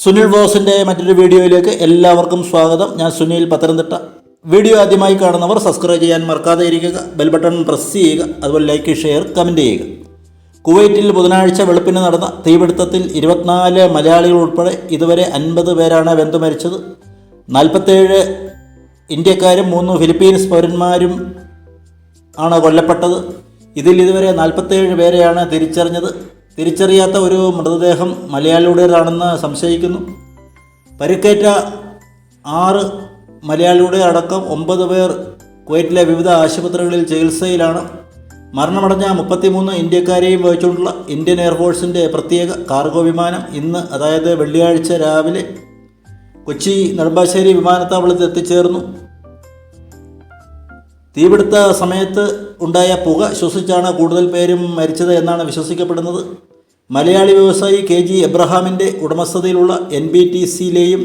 സുനിൽ ബോസിൻ്റെ മറ്റൊരു വീഡിയോയിലേക്ക് എല്ലാവർക്കും സ്വാഗതം. ഞാൻ സുനിൽ, പത്തനംതിട്ട. വീഡിയോ ആദ്യമായി കാണുന്നവർ സബ്സ്ക്രൈബ് ചെയ്യാൻ മറക്കാതെ ഇരിക്കുക, ബെൽ ബട്ടൺ പ്രസ് ചെയ്യുക, അതുപോലെ ലൈക്ക്, ഷെയർ, കമൻറ്റ് ചെയ്യുക. കുവൈറ്റിൽ ബുധനാഴ്ച വെളുപ്പിന് നടന്ന തീപിടുത്തത്തിൽ 24 മലയാളികൾ ഉൾപ്പെടെ ഇതുവരെ 50 പേരാണ് വെന്തു മരിച്ചത്. 47 ഇന്ത്യക്കാരും 3 ഫിലിപ്പീൻസ് പൗരന്മാരും ആണ് കൊല്ലപ്പെട്ടത്. ഇതിൽ ഇതുവരെ 47 പേരെയാണ് തിരിച്ചറിഞ്ഞത്. തിരിച്ചറിയാത്ത ഒരു മൃതദേഹം മലയാളിയുടേതാണെന്ന് സംശയിക്കുന്നു. പരിക്കേറ്റ 6 മലയാളിയുടെ അടക്കം 9 പേർ കുവൈറ്റിലെ വിവിധ ആശുപത്രികളിൽ ചികിത്സയിലാണ്. മരണമടഞ്ഞ 33 ഇന്ത്യക്കാരെയും വഹിച്ചുകൊണ്ടുള്ള ഇന്ത്യൻ എയർഫോഴ്സിൻ്റെ പ്രത്യേക കാർഗോ വിമാനം ഇന്ന്, അതായത് വെള്ളിയാഴ്ച രാവിലെ കൊച്ചി നെടുമ്പാശ്ശേരി വിമാനത്താവളത്തിൽ എത്തിച്ചേർന്നു. തീപിടുത്ത സമയത്ത് ഉണ്ടായ പുക ശ്വസിച്ചാണ് കൂടുതൽ പേരും മരിച്ചത് എന്നാണ് വിശ്വസിക്കപ്പെടുന്നത്. മലയാളി വ്യവസായി KG എബ്രഹാമിൻ്റെ ഉടമസ്ഥതയിലുള്ള NBTCയിലെയും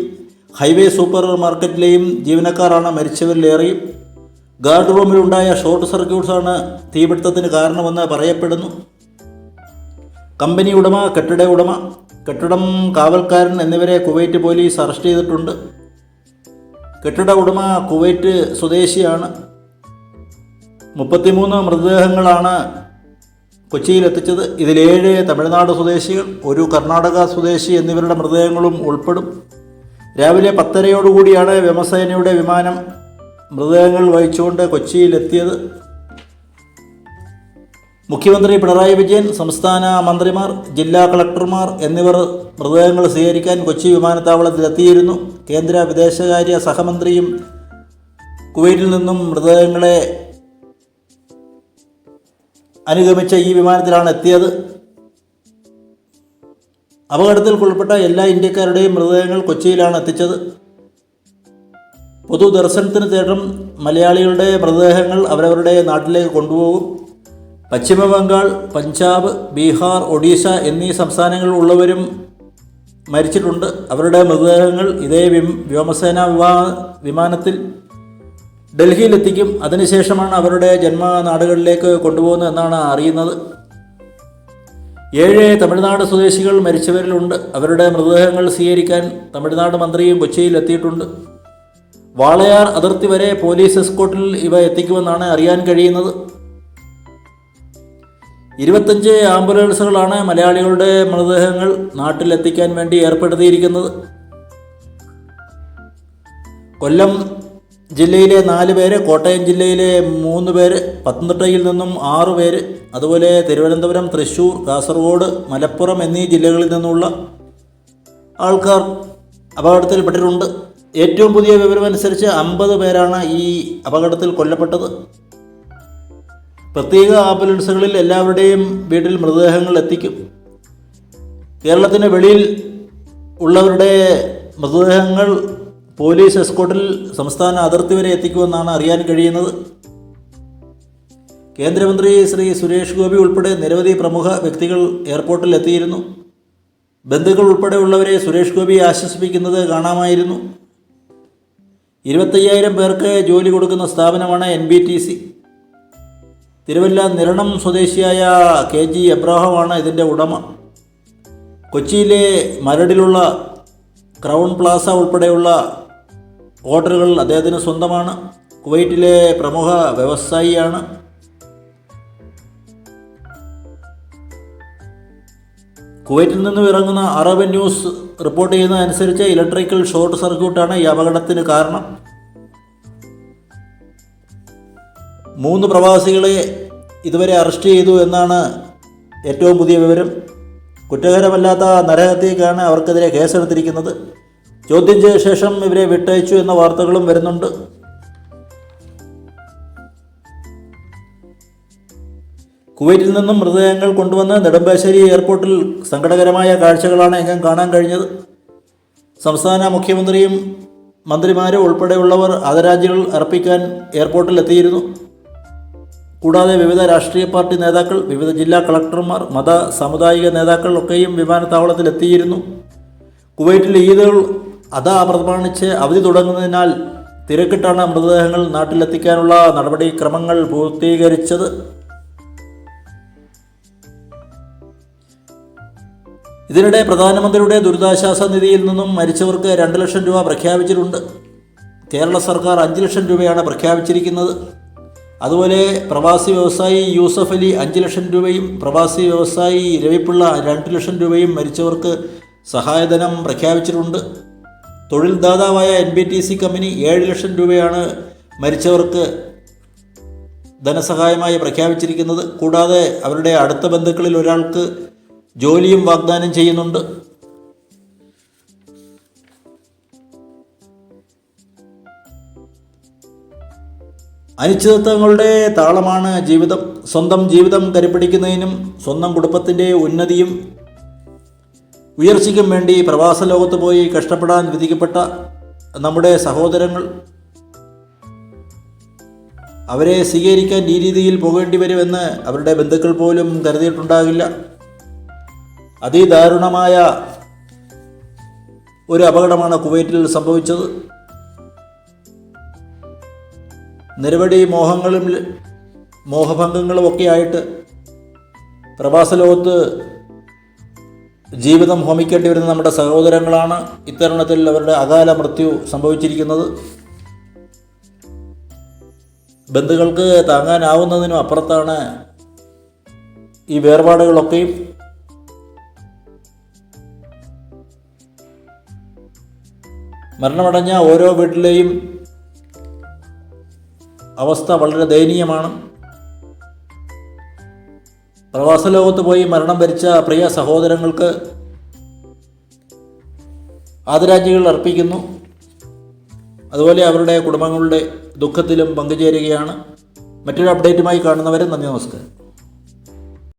ഹൈവേ സൂപ്പർ മാർക്കറ്റിലെയും ജീവനക്കാരാണ് മരിച്ചവരിലേറെയും. ഗാർഡ് റൂമിലുണ്ടായ ഷോർട്ട് സർക്യൂട്ട്സാണ് തീപിടുത്തത്തിന് കാരണമെന്ന് പറയപ്പെടുന്നു. കമ്പനി ഉടമ, കെട്ടിട ഉടമ, കെട്ടിടം കാവൽക്കാരൻ എന്നിവരെ കുവൈറ്റ് പോലീസ് അറസ്റ്റ് ചെയ്തിട്ടുണ്ട്. കെട്ടിട ഉടമ കുവൈറ്റ് സ്വദേശിയാണ്. 33 മൃതദേഹങ്ങളാണ് കൊച്ചിയിലെത്തിച്ചത്. ഇതിൽ 7 തമിഴ്നാട് സ്വദേശികൾ, 1 കർണാടക സ്വദേശി എന്നിവരുടെ മൃതദേഹങ്ങളും ഉൾപ്പെടും. രാവിലെ 10:30 വ്യോമസേനയുടെ വിമാനം മൃതദേഹങ്ങൾ വഹിച്ചുകൊണ്ട് കൊച്ചിയിലെത്തിയത്. മുഖ്യമന്ത്രി പിണറായി വിജയൻ, സംസ്ഥാന മന്ത്രിമാർ, ജില്ലാ കളക്ടർമാർ എന്നിവർ മൃതദേഹങ്ങൾ സ്വീകരിക്കാൻ കൊച്ചി വിമാനത്താവളത്തിലെത്തിയിരുന്നു. കേന്ദ്ര വിദേശകാര്യ സഹമന്ത്രിയും കുവൈറ്റിൽ നിന്നും മൃതദേഹങ്ങളെ അനുഗമിച്ച ഈ വിമാനത്തിലാണ് എത്തിയത്. അപകടത്തിൽ കൊല്ലപ്പെട്ട എല്ലാ ഇന്ത്യക്കാരുടെയും മൃതദേഹങ്ങൾ കൊച്ചിയിലാണ് എത്തിച്ചത്. പൊതു ദർശനത്തിന് ശേഷം മലയാളികളുടെ മൃതദേഹങ്ങൾ അവരവരുടെ നാട്ടിലേക്ക് കൊണ്ടുപോകും. പശ്ചിമ ബംഗാൾ, പഞ്ചാബ്, ബീഹാർ, ഒഡീഷ എന്നീ സംസ്ഥാനങ്ങളിൽ ഉള്ളവരും മരിച്ചിട്ടുണ്ട്. അവരുടെ മൃതദേഹങ്ങൾ ഇതേ വ്യോമസേനാ വിമാനത്തിൽ ഡൽഹിയിലെത്തിക്കും. അതിനുശേഷമാണ് അവരുടെ ജന്മനാടുകളിലേക്ക് കൊണ്ടുപോകുന്നത് എന്നാണ് അറിയുന്നത്. 7 തമിഴ്നാട് സ്വദേശികൾ മരിച്ചവരിലുണ്ട്. അവരുടെ മൃതദേഹങ്ങൾ സ്വീകരിക്കാൻ തമിഴ്നാട് മന്ത്രിയും കൊച്ചിയിൽ എത്തിയിട്ടുണ്ട്. വാളയാർ അതിർത്തി വരെ പോലീസ് എസ്കോർട്ടിൽ ഇവ എത്തിക്കുമെന്നാണ് അറിയാൻ കഴിയുന്നത്. 25 ആംബുലൻസുകളാണ് മലയാളികളുടെ മൃതദേഹങ്ങൾ നാട്ടിലെത്തിക്കാൻ വേണ്ടി ഏർപ്പെടുത്തിയിരിക്കുന്നത്. കൊല്ലം ജില്ലയിലെ 4 പേര്, കോട്ടയം ജില്ലയിലെ 3 പേര്, പത്തനംതിട്ടയിൽ നിന്നും 6 പേര്, അതുപോലെ തിരുവനന്തപുരം, തൃശ്ശൂർ, കാസർഗോഡ്, മലപ്പുറം എന്നീ ജില്ലകളിൽ നിന്നുള്ള ആൾക്കാർ അപകടത്തിൽപ്പെട്ടിട്ടുണ്ട്. ഏറ്റവും പുതിയ വിവരമനുസരിച്ച് 50 പേരാണ് ഈ അപകടത്തിൽ കൊല്ലപ്പെട്ടത്. പ്രത്യേക ആംബുലൻസുകളിൽ എല്ലാവരുടെയും വീട്ടിൽ മൃതദേഹങ്ങൾ എത്തിക്കും. കേരളത്തിന് വെളിയിൽ ഉള്ളവരുടെ മൃതദേഹങ്ങൾ പോലീസ് എസ്കോർട്ടിൽ സംസ്ഥാന അതിർത്തി വരെ എത്തിക്കുമെന്നാണ് അറിയാൻ കഴിയുന്നത്. കേന്ദ്രമന്ത്രി ശ്രീ സുരേഷ് ഗോപി ഉൾപ്പെടെ നിരവധി പ്രമുഖ വ്യക്തികൾ എയർപോർട്ടിൽ എത്തിയിരുന്നു. ബന്ധുക്കൾ ഉൾപ്പെടെയുള്ളവരെ സുരേഷ് ഗോപി ആശ്വസിപ്പിക്കുന്നത് കാണാമായിരുന്നു. 25,000 പേർക്ക് ജോലി കൊടുക്കുന്ന സ്ഥാപനമാണ് NBTC. തിരുവല്ല നിരണം സ്വദേശിയായ KG എബ്രഹാമാണ് ഇതിൻ്റെ ഉടമ. കൊച്ചിയിലെ മരടിലുള്ള ക്രൗൺ പ്ലാസ ഉൾപ്പെടെയുള്ള ഹോട്ടലുകൾ അദ്ദേഹത്തിന് സ്വന്തമാണ്. കുവൈറ്റിലെ പ്രമുഖ വ്യവസായിയാണ്. കുവൈറ്റിൽ നിന്നും ഇറങ്ങുന്ന അറബ് ന്യൂസ് റിപ്പോർട്ട് ചെയ്യുന്നതനുസരിച്ച് ഇലക്ട്രിക്കൽ ഷോർട്ട് സർക്യൂട്ടാണ് ഈ അപകടത്തിന് കാരണം. 3 പ്രവാസികളെ ഇതുവരെ അറസ്റ്റ് ചെയ്തു എന്നാണ് ഏറ്റവും പുതിയ വിവരം. കുറ്റകരമല്ലാത്ത നരഹത്യക്കാണ് അവർക്കെതിരെ കേസെടുത്തിരിക്കുന്നത്. ചോദ്യം ചെയ്ത ശേഷം ഇവരെ വിട്ടയച്ചു എന്ന വാർത്തകളും വരുന്നുണ്ട്. കുവൈറ്റിൽ നിന്നും മൃതദേഹങ്ങൾ കൊണ്ടുവന്ന് നെടുമ്പാശ്ശേരി എയർപോർട്ടിൽ സങ്കടകരമായ കാഴ്ചകളാണ് എങ്ങും കാണാൻ കഴിഞ്ഞത്. സംസ്ഥാന മുഖ്യമന്ത്രിയും മന്ത്രിമാരും ഉൾപ്പെടെയുള്ളവർ ആദരാഞ്ജലികൾ അർപ്പിക്കാൻ എയർപോർട്ടിൽ എത്തിയിരുന്നു. കൂടാതെ വിവിധ രാഷ്ട്രീയ പാർട്ടി നേതാക്കൾ, വിവിധ ജില്ലാ കളക്ടർമാർ, മത സാമുദായിക നേതാക്കൾ ഒക്കെയും വിമാനത്താവളത്തിൽ എത്തിയിരുന്നു. കുവൈറ്റിൽ ഈദ് അതാ പ്രമാണിച്ച് അവധി തുടങ്ങുന്നതിനാൽ തിരക്കിട്ടാണ് മൃതദേഹങ്ങൾ നാട്ടിലെത്തിക്കാനുള്ള നടപടിക്രമങ്ങൾ പൂർത്തീകരിച്ചത്. ഇതിനിടെ പ്രധാനമന്ത്രിയുടെ ദുരിതാശ്വാസ നിധിയിൽ നിന്നും മരിച്ചവർക്ക് 2 ലക്ഷം രൂപ പ്രഖ്യാപിച്ചിട്ടുണ്ട്. കേരള സർക്കാർ 5 ലക്ഷം രൂപയാണ് പ്രഖ്യാപിച്ചിരിക്കുന്നത്. അതുപോലെ പ്രവാസി വ്യവസായി യൂസഫ് അലി 5 ലക്ഷം രൂപയും പ്രവാസി വ്യവസായി രവിപിള്ള 2 ലക്ഷം രൂപയും മരിച്ചവർക്ക് സഹായധനം പ്രഖ്യാപിച്ചിട്ടുണ്ട്. തൊഴിൽ ദാതാവായ NBTC കമ്പനി 7 ലക്ഷം രൂപയാണ് മരിച്ചവർക്ക് ധനസഹായമായി പ്രഖ്യാപിച്ചിരിക്കുന്നത്. കൂടാതെ അവരുടെ അടുത്ത ബന്ധുക്കളിൽ ഒരാൾക്ക് ജോലിയും വാഗ്ദാനം ചെയ്യുന്നുണ്ട്. അനിശ്ചിതത്വങ്ങളുടെ താളമാണ് ജീവിതം. സ്വന്തം ജീവിതം കരുപിടിക്കുന്നതിനും സ്വന്തം കുടുംബത്തിൻ്റെ ഉന്നതിയും ഉയർച്ചയ്ക്കും വേണ്ടി പ്രവാസ ലോകത്ത് പോയി കഷ്ടപ്പെടാൻ വിധിക്കപ്പെട്ട നമ്മുടെ സഹോദരങ്ങൾ, അവരെ സ്വീകരിക്കാൻ ഈ രീതിയിൽ പോകേണ്ടി വരുമെന്ന് അവരുടെ ബന്ധുക്കൾ പോലും കരുതിയിട്ടുണ്ടാകില്ല. അതിദാരുണമായ ഒരു അപകടമാണ് കുവൈറ്റിൽ സംഭവിച്ചത്. നിരവധി മോഹഭംഗങ്ങളുമൊക്കെ ആയിട്ട് പ്രവാസ ലോകത്ത് ജീവിതം ഹോമിക്കേണ്ടി വരുന്ന നമ്മുടെ സഹോദരങ്ങളാണ് ഇത്തരുണത്തിൽ അവരുടെ അകാല മൃത്യു സംഭവിച്ചിരിക്കുന്നത്. ബന്ധുക്കൾക്ക് താങ്ങാനാവുന്നതിനും അപ്പുറത്താണ് ഈ വേർപാടുകളൊക്കെയും. മരണമടഞ്ഞ ഓരോ വീട്ടിലെയും അവസ്ഥ വളരെ ദയനീയമാണ്. പ്രവാസ ലോകത്ത് പോയി മരണം വരിച്ച പ്രിയ സഹോദരങ്ങൾക്ക് ആദരാഞ്ജലികൾ അർപ്പിക്കുന്നു. അതുപോലെ അവരുടെ കുടുംബങ്ങളുടെ ദുഃഖത്തിലും പങ്കുചേരുകയാണ്. മറ്റൊരു അപ്ഡേറ്റുമായി കാണുന്നവരെ നന്ദി, നമസ്കാരം.